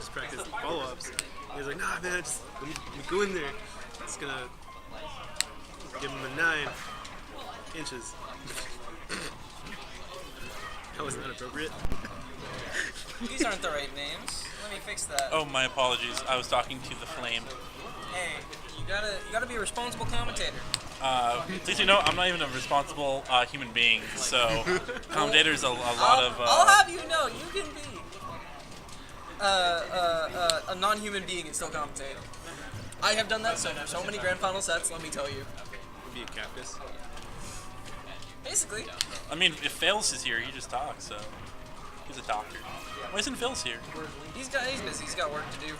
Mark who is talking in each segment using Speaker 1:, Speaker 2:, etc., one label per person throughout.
Speaker 1: just practice follow-ups. He was like, nah, man, just let me go in there. It's gonna give him a 9 inches. That was not appropriate.
Speaker 2: These aren't the right names. Let me fix that.
Speaker 3: Oh, my apologies. I was talking to the Flame.
Speaker 2: Hey, you gotta be a responsible commentator.
Speaker 3: Please, I'm not even a responsible human being, so commentators a lot of.
Speaker 2: I'll have you know, you can be a non-human being and still commentate. I have done that so many grand final sets. Let me tell you.
Speaker 1: Be a cactus.
Speaker 2: Basically.
Speaker 3: I mean, if Fails is here, he just talks, so he's a talker. Why isn't Fails here?
Speaker 2: He's busy. He's got work to do.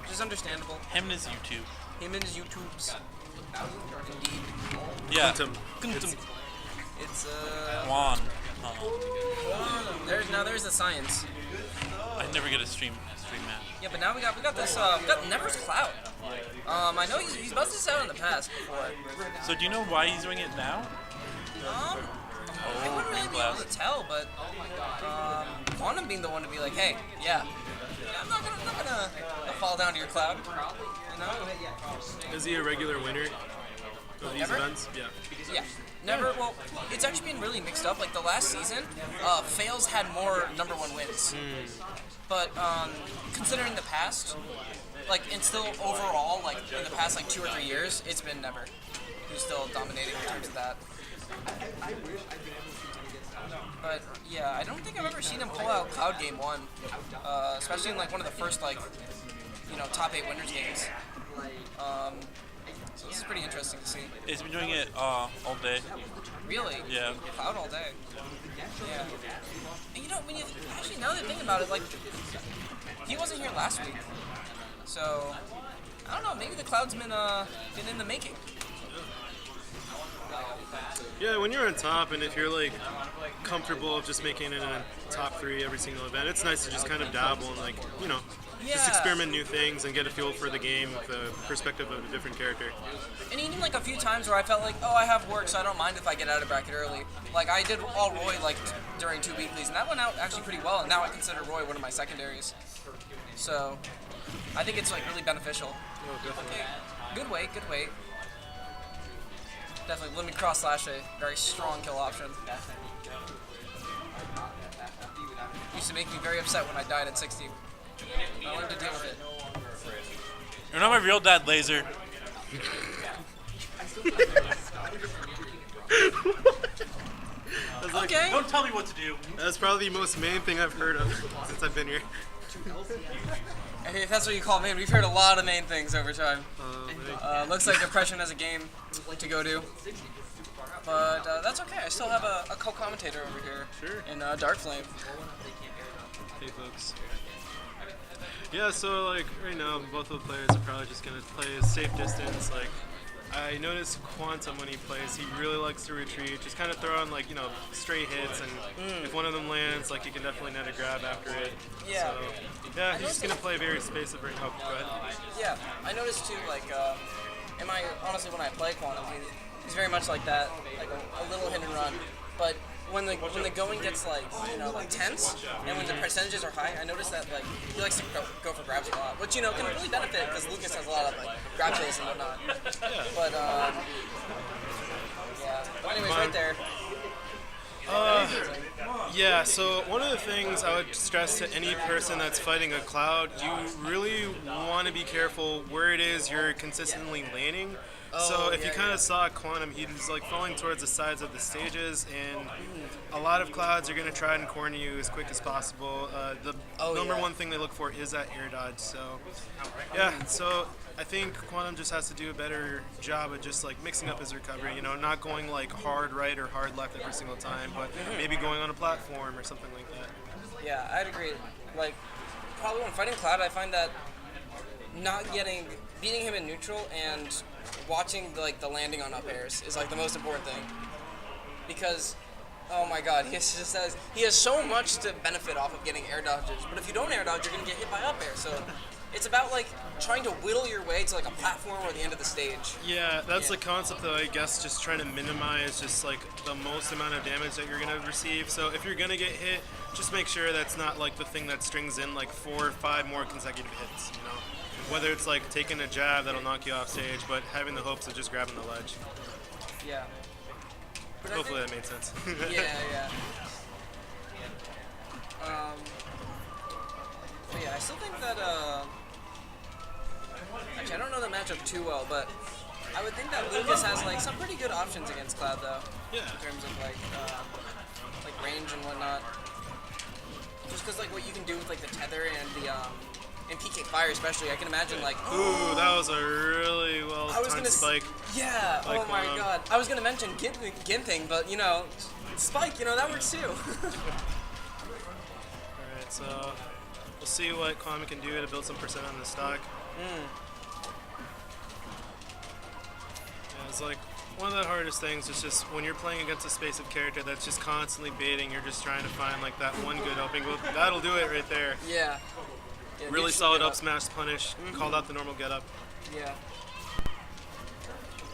Speaker 2: Which is understandable.
Speaker 3: Him and his YouTube.
Speaker 2: Him and his YouTubes. Indeed.
Speaker 3: Yeah.
Speaker 2: It's
Speaker 3: Juan.
Speaker 2: There's the science.
Speaker 3: I never get a stream match.
Speaker 2: Yeah, but now we got this. We got Never's Cloud. I know he's busted this out in the past before.
Speaker 3: So do you know why he's doing it now?
Speaker 2: I wouldn't really be able to tell, but Quantum being the one to be like, hey, I'm not gonna fall down to your cloud. You know?
Speaker 1: Is he a regular winner of these
Speaker 2: Never?
Speaker 1: events? Yeah.
Speaker 2: Yeah. Never. Well, it's actually been really mixed up. Like the last season, Fails had more #1 wins. But considering the past, and still overall, in the past 2 or 3 years, it's been Never who's still dominating in terms of that. But yeah, I don't think I've ever seen him pull out Cloud Game 1, especially in one of the first top 8 winners games. So this is pretty interesting to see.
Speaker 3: He's been doing it all day.
Speaker 2: Really?
Speaker 3: Yeah.
Speaker 2: Cloud all day. Yeah. And when you actually now that I think about it, he wasn't here last week, so I don't know. Maybe the Cloud's been in the making.
Speaker 1: Yeah, when you're on top and if you're comfortable of just making it in a top 3 every single event, it's nice to just kind of dabble and just experiment new things and get a feel for the game with the perspective of a different character.
Speaker 2: And even a few times where I felt I have work, so I don't mind if I get out of bracket early. I did all Roy during 2 weeklies, and that went out actually pretty well. And now I consider Roy one of my secondaries. So I think it's really beneficial.
Speaker 1: Oh, definitely.
Speaker 2: Okay. Good weight. Definitely limit cross slash a very strong kill option. Used to make me very upset when I died at 60. I learned to deal with it.
Speaker 3: You're not my real dad, Laser.
Speaker 2: Okay.
Speaker 3: Don't tell me what to do.
Speaker 1: That's probably the most main thing I've heard of since I've been here.
Speaker 2: And if that's what you call main, we've heard a lot of main things over time. Looks like Depression has a game to go to. But that's okay. I still have a co-commentator over here.
Speaker 1: Sure.
Speaker 2: In Dark Flame.
Speaker 1: Hey, folks. Yeah, so right now, both of the players are probably just gonna play a safe distance. I noticed Quantum when he plays, he really likes to retreat, just kind of throw on straight hits, and if one of them lands, he can definitely net a grab after it.
Speaker 2: Yeah.
Speaker 1: So, yeah, he's just gonna play very space over. Oh, go ahead.
Speaker 2: Yeah, I noticed too. Honestly, when I play Quantum, he's very much like that, a little hit and run. But when the going gets tense, and when the percentages are high, I notice that he likes to go for grabs a lot, which can really benefit because Lucas has a lot of grab kills and whatnot.
Speaker 1: Yeah.
Speaker 2: But yeah. But anyways, right there.
Speaker 1: Yeah, so one of the things I would stress to any person that's fighting a Cloud, you really want to be careful where it is you're consistently landing. So if you kind of saw Quantum, he was falling towards the sides of the stages, and a lot of Clouds are going to try and corner you as quick as possible. The number one thing they look for is that air dodge. So yeah, so I think Quantum just has to do a better job of just mixing up his recovery. Not going hard right or hard left every single time, but maybe going on a platform or something like that.
Speaker 2: Yeah, I'd agree. Probably when fighting Cloud, I find that beating him in neutral and watching the landing on up airs is the most important thing, because oh my god, he has so much to benefit off of getting air dodges, but if you don't air dodge, you're gonna get hit by up air. So it's about trying to whittle your way to a platform or the end of the stage.
Speaker 1: Yeah, that's the concept though, I guess, just trying to minimize just the most amount of damage that you're gonna receive. So if you're gonna get hit, just make sure that's not like the thing that strings in like 4 or 5 more consecutive hits. You know, whether it's like taking a jab that'll knock you off stage, but having the hopes of just grabbing the ledge.
Speaker 2: Yeah. But
Speaker 1: Hopefully that made sense.
Speaker 2: Yeah. But yeah, I still think that. Actually, I don't know the matchup too well, but I would think that Lucas has like some pretty good options against Cloud, though.
Speaker 1: Yeah.
Speaker 2: In terms of like range and whatnot. Just because like what you can do with like the tether and the and PK Fire especially, I can imagine like.
Speaker 1: Ooh, that was a really well timed spike.
Speaker 2: Yeah.
Speaker 1: Like,
Speaker 2: oh my god. I was gonna mention gimping, but you know, spike. You know that works too.
Speaker 1: Alright, so we'll see what Kwame can do to build some percent on the stock. Yeah, it's like one of the hardest things is just when you're playing against a space of character that's just constantly baiting, you're just trying to find like that one good opening move. That'll do it right there.
Speaker 2: Yeah.
Speaker 1: Really solid up smash punish, called out the normal get up.
Speaker 2: Yeah.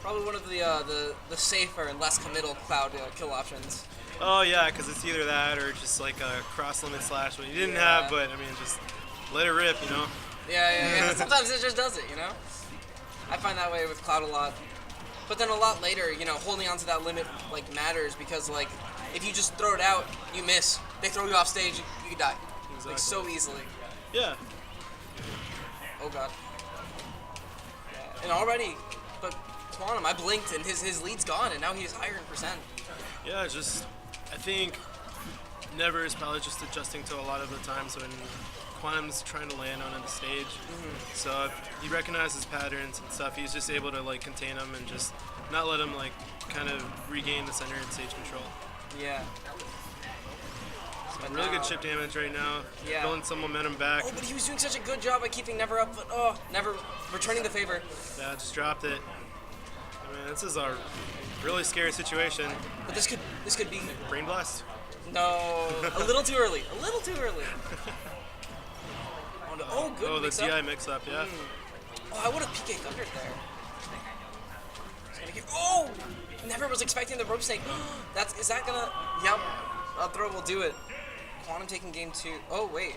Speaker 2: Probably one of the safer and less committal Cloud kill options.
Speaker 1: Oh yeah, because it's either that or just like a cross limit slash, what you didn't have, but I mean just let it rip, you know?
Speaker 2: Yeah. Sometimes it just does it, you know? I find that way with Cloud a lot. But then a lot later, you know, holding on to that limit like matters because like if you just throw it out, you miss. They throw you off stage, you could die.
Speaker 1: Exactly.
Speaker 2: Like so easily.
Speaker 1: Yeah.
Speaker 2: Oh god. Yeah. And already, but Quantum, I blinked and his lead's gone and now he's higher in percent.
Speaker 1: Yeah, just I think Never is probably just adjusting to a lot of the times when Quantum's trying to land on the stage. So if he recognizes patterns and stuff, he's just able to like contain them and just not let him like kind of regain the center and stage control.
Speaker 2: Yeah.
Speaker 1: But really good chip damage right now.
Speaker 2: Yeah.
Speaker 1: Building some momentum back.
Speaker 2: Oh, but he was doing such a good job at keeping Never up, but Never returning the favor.
Speaker 1: Yeah, just dropped it. I mean, this is a really scary situation.
Speaker 2: But this could be
Speaker 1: Brain blast.
Speaker 2: no, a little too early. A little too early. Oh, good.
Speaker 1: Oh, the
Speaker 2: mix-up.
Speaker 1: DI mix up, yeah.
Speaker 2: Oh, I would have PK Thundered there. Oh! Never was expecting the rope snake. Is that gonna? Yep. A throw will do it. Quantum taking game 2. Oh wait.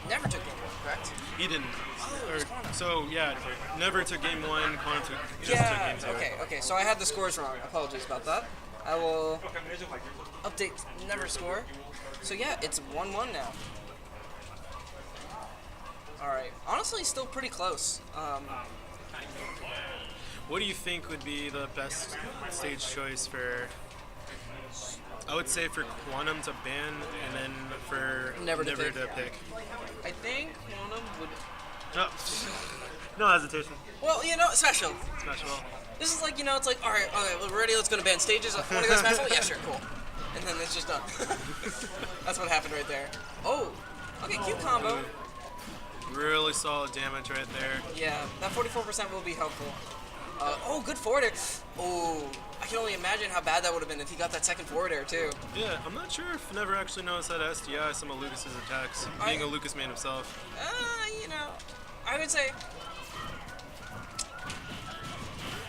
Speaker 2: Never took game 1, correct?
Speaker 1: He didn't.
Speaker 2: Oh, it was Quantum.
Speaker 1: So yeah, Never took game 1. Quantum took took
Speaker 2: Yeah.
Speaker 1: game 2.
Speaker 2: Okay. So I had the scores wrong. Apologies about that. I will update Never score. So yeah, it's 1-1 now. All right. Honestly, still pretty close.
Speaker 1: What do you think would be the best stage choice for? I would say for Quantum to ban and then for
Speaker 2: Never to
Speaker 1: pick.
Speaker 2: I think Quantum would.
Speaker 1: No, no hesitation.
Speaker 2: Well, you know, special.
Speaker 1: Smash well.
Speaker 2: This is like, you know, it's like, all right, we're ready. Let's go to ban stages. Want to go smash ball? Yeah, sure, cool. And then it's just done. That's what happened right there. Oh, okay, cute combo.
Speaker 1: Really solid damage right there.
Speaker 2: Yeah, that 44% will be helpful. Oh, good forward air. Oh, I can only imagine how bad that would have been if he got that second forward air too.
Speaker 1: Yeah, I'm not sure if Never actually knows how to SDI some of Lucas's attacks, being a Lucas man himself.
Speaker 2: You know, I would say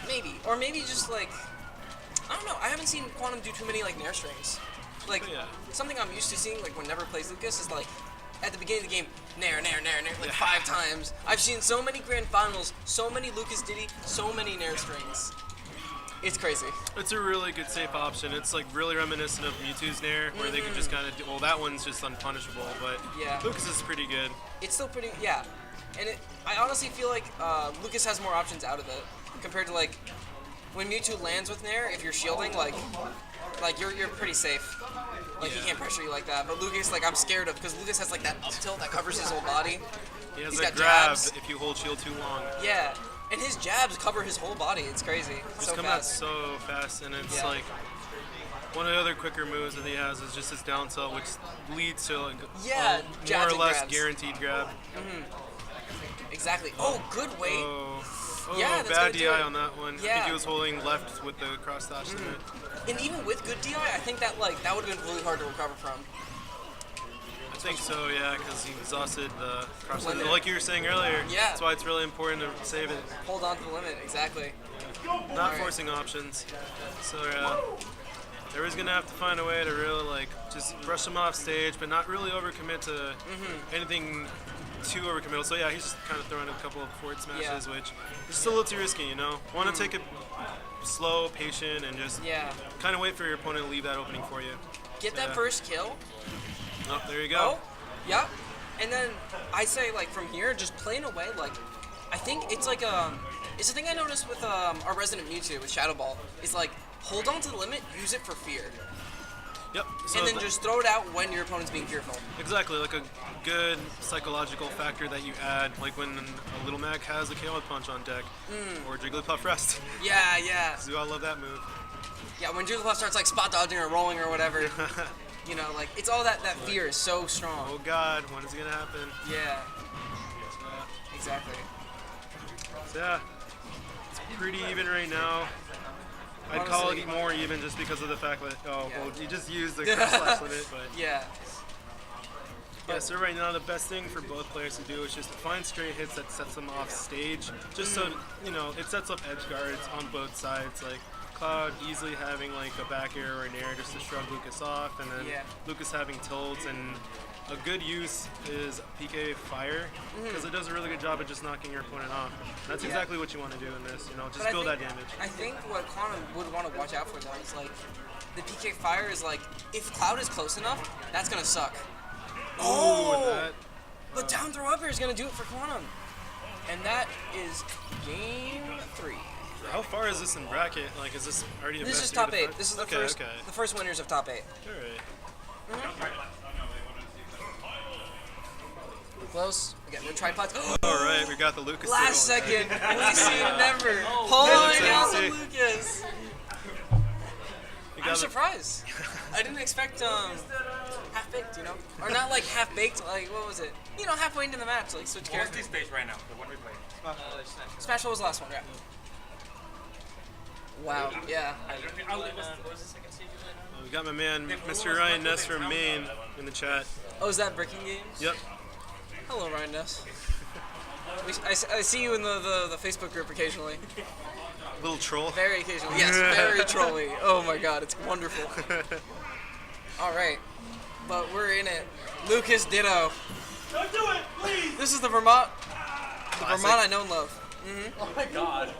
Speaker 2: maybe, or maybe just like, I don't know. I haven't seen Quantum do too many like nair strings. Like something I'm used to seeing, like when Never plays Lucas, is like at the beginning of the game, nair, like 5 times. I've seen so many grand finals, so many Lucas Diddy, so many nair strings. It's crazy.
Speaker 1: It's a really good safe option. It's like really reminiscent of Mewtwo's nair, where they can just kind of do, well, that one's just unpunishable, but Lucas is pretty good.
Speaker 2: It's still pretty, and I honestly feel like Lucas has more options out of it compared to like when Mewtwo lands with nair. If you're shielding, like you're pretty safe. Like he can't pressure you like that. But Lucas, like I'm scared of, because Lucas has like that up tilt that covers his whole body.
Speaker 1: He's
Speaker 2: got
Speaker 1: a grab
Speaker 2: jabs.
Speaker 1: if you hold shield too long.
Speaker 2: Yeah, and his jabs cover his whole body. It's crazy.
Speaker 1: He's
Speaker 2: So
Speaker 1: coming out
Speaker 2: fast.
Speaker 1: so fast, and it's like one of the other quicker moves that he has is just his down tilt, which leads to like a more
Speaker 2: jabs
Speaker 1: or
Speaker 2: and
Speaker 1: less
Speaker 2: grabs.
Speaker 1: guaranteed grab.
Speaker 2: Exactly. Oh, good weight.
Speaker 1: Oh,
Speaker 2: Yeah, that's
Speaker 1: bad
Speaker 2: gonna do
Speaker 1: DI
Speaker 2: it.
Speaker 1: on that one. I
Speaker 2: Yeah.
Speaker 1: think he was holding left with the cross dash limit.
Speaker 2: And even with good DI, I think that like that would have been really hard to recover from.
Speaker 1: I think so, yeah, because he exhausted the cross
Speaker 2: Limit.
Speaker 1: limit. Like you were saying earlier,
Speaker 2: Yeah.
Speaker 1: that's why it's really important to save it.
Speaker 2: Hold on to the limit. Exactly.
Speaker 1: Not forcing options. So, Everybody's gonna have to find a way to really like just brush him off stage, but not really overcommit to anything too overcommittal. So yeah, he's just kind of throwing a couple of forward smashes, which is just a little too risky, you know. Want to take it slow, patient, and just kind of wait for your opponent to leave that opening for you.
Speaker 2: Get that first kill.
Speaker 1: Oh, there you go.
Speaker 2: Oh, yeah. And then I say like from here, just playing away. Like I think it's like it's a thing I noticed with our resident Mewtwo with Shadow Ball. Is like hold on to the limit, use it for fear.
Speaker 1: Yep. So
Speaker 2: And then just throw it out when your opponent's being fearful.
Speaker 1: Exactly, like a good psychological factor that you add, like when a Little Mac has a KO Punch on deck, or Jigglypuff Rest.
Speaker 2: Yeah, yeah.
Speaker 1: So we all love that move.
Speaker 2: Yeah, when Jigglypuff starts like spot dodging or rolling or whatever, you know, like it's all that fear is so strong.
Speaker 1: Oh God, when is it gonna happen?
Speaker 2: Yeah. Exactly.
Speaker 1: So yeah, it's pretty even right now. I'd call it more even just because of the fact that, well, you just used the slash limit, but...
Speaker 2: Yeah.
Speaker 1: Yeah, so right now the best thing for both players to do is just find straight hits that sets them off stage, just so, you know, it sets up edge guards on both sides, like Cloud easily having like a back air or an air just to shrug Lucas off, and then Lucas having tilts, and a good use is PK Fire, because it does a really good job of just knocking your opponent off. That's exactly what you want to do in this, you know, just build that damage.
Speaker 2: I think what Quantum would want to watch out for though is like, the PK Fire is like, if Cloud is close enough, that's going to suck.
Speaker 1: Oh!
Speaker 2: But down throw up air is going to do it for Quantum. And that is game 3.
Speaker 1: How far is this in bracket? Like, is this already a
Speaker 2: This
Speaker 1: best
Speaker 2: is
Speaker 1: of
Speaker 2: top
Speaker 1: the
Speaker 2: 8.
Speaker 1: five?
Speaker 2: This is the first winners of top 8.
Speaker 1: Alright.
Speaker 2: Close. Again, no tripods.
Speaker 1: Alright, we got the Lucas.
Speaker 2: Last
Speaker 1: signal.
Speaker 2: second. We see it never. Pulling out the Lucas. I'm surprised. I didn't expect half baked, you know, or not like half baked. Like what was it? You know, halfway into the match, like switch characters.
Speaker 4: Stage right now, the one we played.
Speaker 2: Smash Ball was the last one, yeah. Wow. Yeah.
Speaker 1: We got my man, Mr. Ryan Ness from Maine, in the chat.
Speaker 2: Oh, is that Breaking Games?
Speaker 1: Yep.
Speaker 2: Hello, Ryan Ness. I see you in the Facebook group occasionally.
Speaker 1: Little troll.
Speaker 2: Very occasionally. Yes, very trolly. Oh my God, it's wonderful. All right, but we're in it. Lucas Ditto.
Speaker 4: Don't do it, please!
Speaker 2: This is the Vermont. The
Speaker 1: Classic.
Speaker 2: Vermont I know and love.
Speaker 4: Oh my God.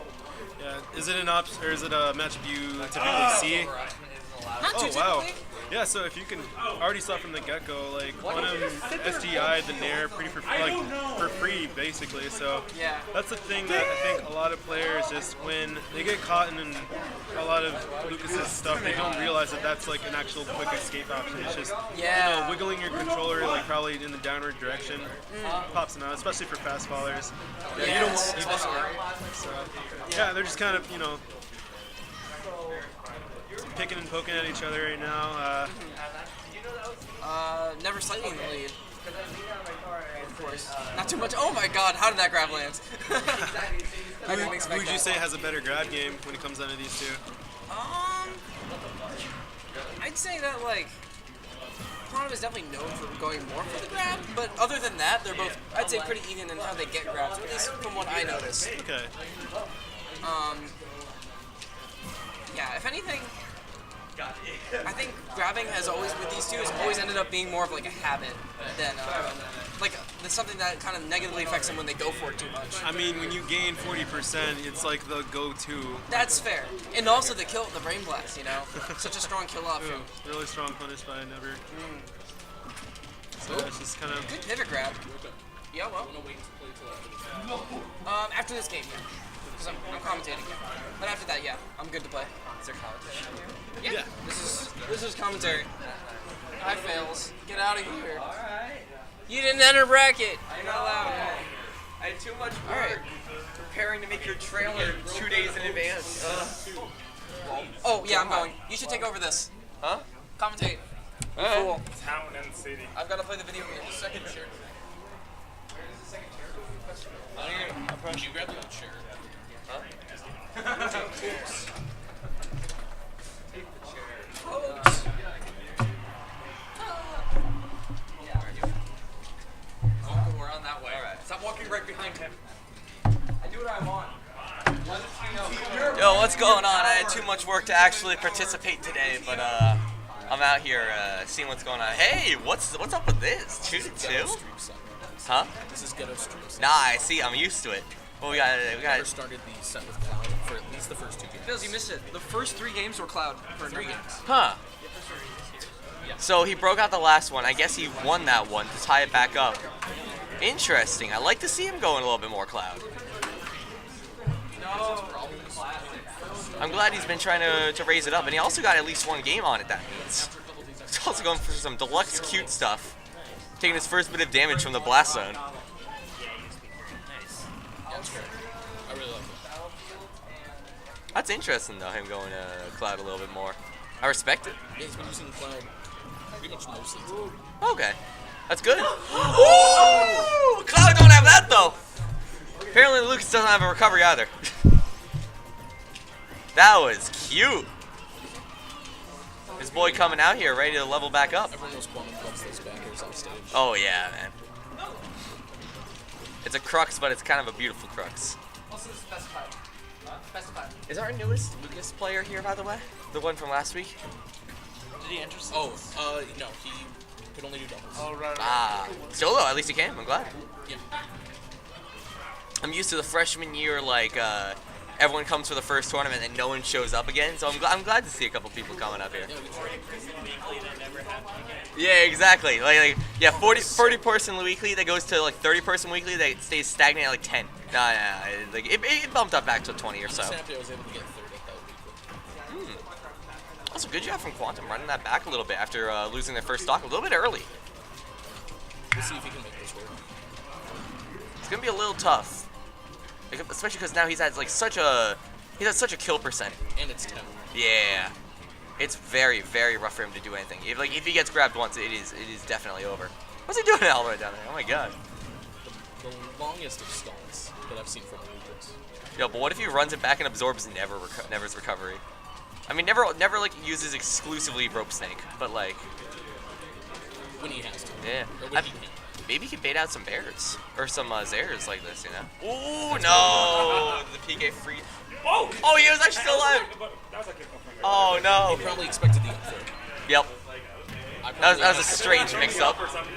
Speaker 1: Yeah. Is it an or is it a matchup you typically see?
Speaker 2: Not too
Speaker 1: wow.
Speaker 2: typically.
Speaker 1: Yeah, so if you can already saw from the get-go, like one of them SDI'd the Nair pretty for free basically. So that's the thing that I think a lot of players just when they get caught in a lot of Lucas's stuff, they don't realize that that's like an actual quick escape option. It's just you know, wiggling your controller like probably in the downward direction pops them out, especially for fast fallers. Yeah, you don't want so yeah, they're just kind of, you know, picking and poking at each other right now.
Speaker 2: Never slightly in the lead. Of course. Not too much. Oh my God, how did that grab land? I didn't expect
Speaker 1: Who would you say has a better grab game when it comes down to these two?
Speaker 2: I'd say that like Quantum is definitely known for going more for the grab, but other than that, they're both I'd say pretty even in how they get grabs, at least from what I noticed.
Speaker 1: Okay.
Speaker 2: Yeah, if anything, I think grabbing has always, with these two, has always ended up being more of like a habit than like something that kind of negatively affects them when they go for it too much.
Speaker 1: I mean, when you gain 40%, it's like the go-to.
Speaker 2: That's fair. And also the kill, the Brain Blast, you know? Such a strong kill option.
Speaker 1: Really strong punish by Never. So it's just kind of...
Speaker 2: Good pivot grab. Yeah, well. After this game, yeah. Because I'm commentating. But after that, yeah, I'm good to play. Is there commentary? Yeah. This is commentary. Hi, fails. Get out of here. You didn't enter bracket. You're not allowed.
Speaker 5: I had too much work preparing to make your trailer 2 days in advance.
Speaker 2: Oh, yeah, I'm going. You should take over this.
Speaker 5: Huh?
Speaker 2: Commentate.
Speaker 5: Cool.
Speaker 4: Town and city.
Speaker 2: I've got to play the video game. Just a second, sure.
Speaker 5: Can you grab the old chair? Huh? We're on that way. All right. Stop walking right behind him.
Speaker 2: I do what I want.
Speaker 5: Yo, what's going on? I had too much work to actually participate today, but I'm out here seeing what's going on. Hey, what's up with this? 2-2? Huh?
Speaker 6: This is ghetto streams.
Speaker 5: Nah, I see. I'm used to it. Well, we got.
Speaker 6: Never started the set with Cloud for at least the first 2 games.
Speaker 5: Bills, you missed it. The first 3 games were Cloud.
Speaker 6: For 3 games.
Speaker 5: Huh. So he broke out the last one. I guess he won that one to tie it back up. Interesting. I like to see him going a little bit more Cloud. I'm glad he's been trying to raise it up, and he also got at least 1 game on it. That means he's also going for some deluxe cute stuff, taking his first bit of damage from the blast zone.
Speaker 6: Yeah, it's great. I really like it.
Speaker 5: That's interesting though, him going Cloud a little bit more. I respect it.
Speaker 6: Yeah, he's been using Cloud pretty much mostly.
Speaker 5: Okay, that's good. Ooh, Cloud don't have that though. Apparently Lucas doesn't have a recovery either. That was cute. His boy coming out here ready to level back up.
Speaker 6: Everyone knows Quantum loves those backers on stage.
Speaker 5: Oh yeah, man. It's a crux, but it's kind of a beautiful crux.
Speaker 2: Also specified. Specified.
Speaker 5: Is our newest Lucas player here, by the way? The one from last week?
Speaker 3: Did he enter?
Speaker 6: Oh, no, he could only do doubles.
Speaker 4: All right.
Speaker 5: Ah, still though, at least he can. I'm glad.
Speaker 6: Yeah.
Speaker 5: I'm used to the freshman year, like everyone comes for the first tournament and no one shows up again. So I'm glad to see a couple people coming up here. Yeah, exactly. Like yeah, 40 person weekly that goes to like 30 person weekly that stays stagnant at like 10. Nah, like it bumped up back to 20 or so.
Speaker 6: I was able to get 30 at that weekly.
Speaker 5: Also, good job from Quantum running that back a little bit after losing their first stock a little bit early.
Speaker 6: We'll see if he can make this work.
Speaker 5: It's gonna be a little tough, like, especially because now he's had such a kill percent.
Speaker 6: And it's 10.
Speaker 5: Yeah, it's very rough for him to do anything. If he gets grabbed once, it is definitely over. What's he doing all the way down there? Oh my god.
Speaker 6: The longest of stalls that I've seen from Lucas.
Speaker 5: Yo, but what if he runs it back and absorbs Never's recovery? I mean, never like uses exclusively rope snake, but like
Speaker 6: When he has to.
Speaker 5: yeah.
Speaker 6: Or when he can.
Speaker 5: Maybe he could bait out some bears or some Zares like this, you know? Ooh, no! The PK free. Oh, he was actually still alive.
Speaker 4: That was like
Speaker 5: Oh no.
Speaker 6: He probably expected the unfair.
Speaker 5: Yep. That was a strange mix-up.
Speaker 4: or something.